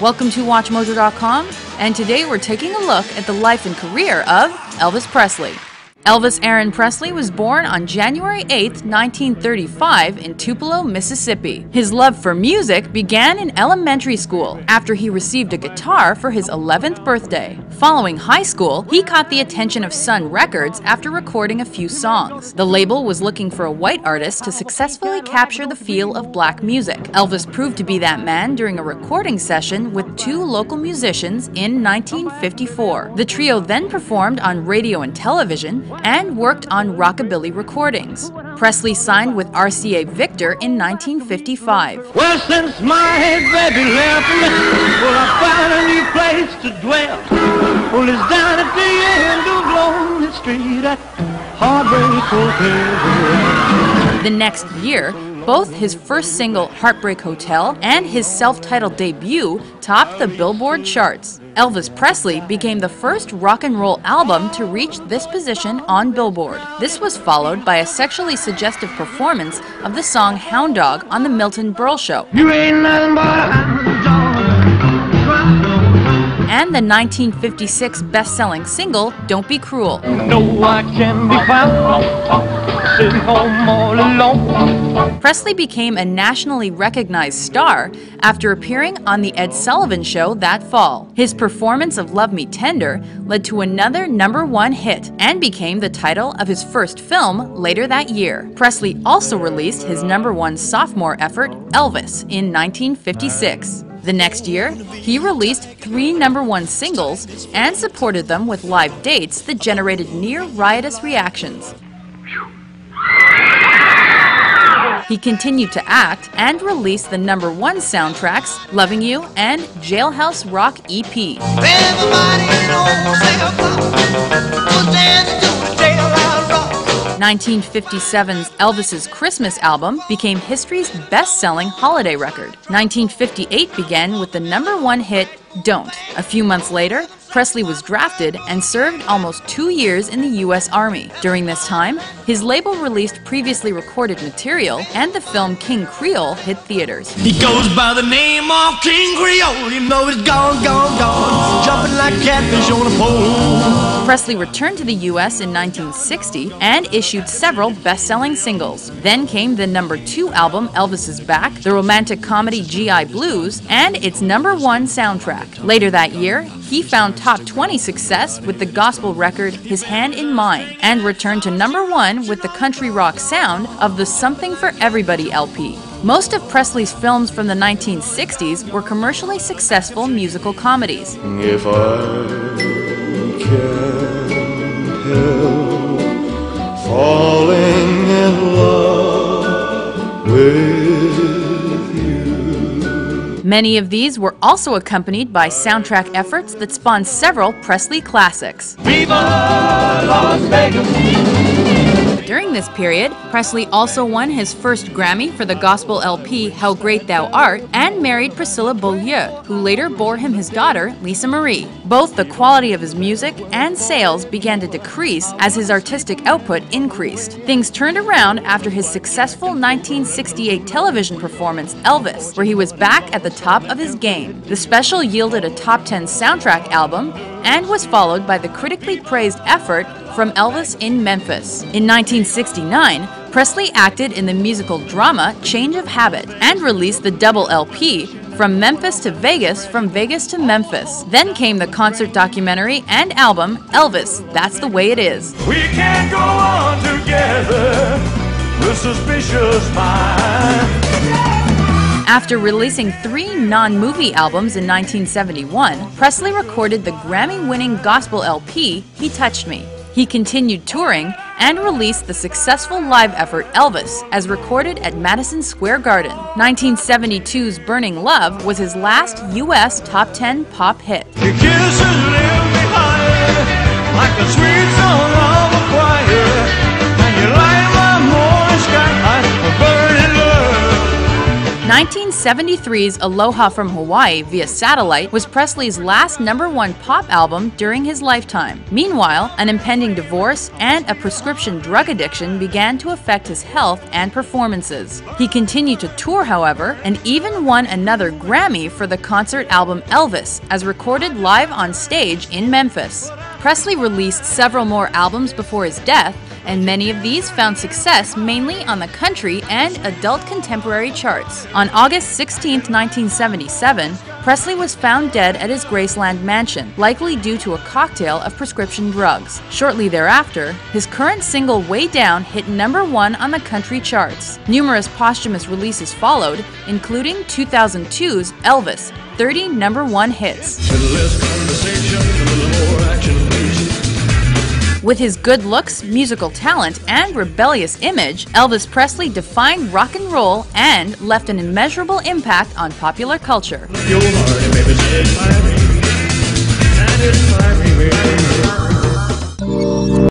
Welcome to WatchMojo.com, and today we're taking a look at the life and career of Elvis Presley. Elvis Aaron Presley was born on January 8, 1935 in Tupelo, Mississippi. His love for music began in elementary school after he received a guitar for his 11th birthday. Following high school, he caught the attention of Sun Records after recording a few songs. The label was looking for a white artist to successfully capture the feel of black music. Elvis proved to be that man during a recording session with two local musicians in 1954. The trio then performed on radio and television and worked on rockabilly recordings. Presley signed with RCA Victor in 1955. Well, since my baby left me, well, I found a new place to dwell. Well, it's down at the end of Lonely Street at Heartbreak Hotel. The next year, both his first single, Heartbreak Hotel, and his self-titled debut topped the Billboard charts. Elvis Presley became the first rock and roll album to reach this position on Billboard. This was followed by a sexually suggestive performance of the song Hound Dog on The Milton Berle Show. You ain't nothing but a hound dog. And the 1956 best-selling single, Don't Be Cruel. No, I can be found sitting home all alone. Presley became a nationally recognized star after appearing on The Ed Sullivan Show that fall. His performance of Love Me Tender led to another #1 hit and became the title of his first film later that year. Presley also released his #1 sophomore effort, Elvis, in 1956. The next year, he released 3 #1 singles and supported them with live dates that generated near riotous reactions. He continued to act and released the #1 soundtracks, Loving You and Jailhouse Rock EP. 1957's Elvis's Christmas album became history's best-selling holiday record. 1958 began with the #1 hit, Don't. A few months later, Presley was drafted and served almost 2 years in the U.S. Army. During this time, his label released previously recorded material, and the film King Creole hit theaters. He goes by the name of King Creole. You know it's gone, jumping like catfish on a pole. Presley returned to the U.S. in 1960 and issued several best-selling singles. Then came the #2 album, Elvis Is Back, the romantic comedy GI Blues, and its #1 soundtrack. Later that year, he found top 20 success with the gospel record His Hand in Mine, and returned to #1 with the country rock sound of the Something for Everybody LP. Most of Presley's films from the 1960s were commercially successful musical comedies. If I can't help falling in love with you. Many of these were also accompanied by soundtrack efforts that spawned several Presley classics. Viva Las Vegas. During this period, Presley also won his first Grammy for the gospel LP How Great Thou Art and married Priscilla Beaulieu, who later bore him his daughter, Lisa Marie. Both the quality of his music and sales began to decrease as his artistic output increased. Things turned around after his successful 1968 television performance, Elvis, where he was back at the top of his game. The special yielded a top 10 soundtrack album and was followed by the critically praised effort From Elvis in Memphis. In 1969, Presley acted in the musical drama Change of Habit and released the double LP, From Memphis to Vegas, From Vegas to Memphis. Then came the concert documentary and album Elvis, That's the Way It Is. We can't go on together with suspicious minds. After releasing 3 non-movie albums in 1971, Presley recorded the Grammy-winning gospel LP, He Touched Me. He continued touring and released the successful live effort Elvis, as recorded at Madison Square Garden. 1972's Burning Love was his last U.S. top 10 pop hit. Your kisses lift me higher, like a sweet song of a choir, and you light my morning sky, burning love. 1973's Aloha from Hawaii via satellite was Presley's last #1 pop album during his lifetime. Meanwhile, an impending divorce and a prescription drug addiction began to affect his health and performances. He continued to tour, however, and even won another Grammy for the concert album Elvis, as recorded live on stage in Memphis. Presley released several more albums before his death, and many of these found success mainly on the country and adult contemporary charts. On August 16, 1977, Presley was found dead at his Graceland mansion, likely due to a cocktail of prescription drugs. Shortly thereafter, his current single Way Down hit #1 on the country charts. Numerous posthumous releases followed, including 2002's Elvis, 30 #1 hits. With his good looks, musical talent, and rebellious image, Elvis Presley defined rock and roll and left an immeasurable impact on popular culture.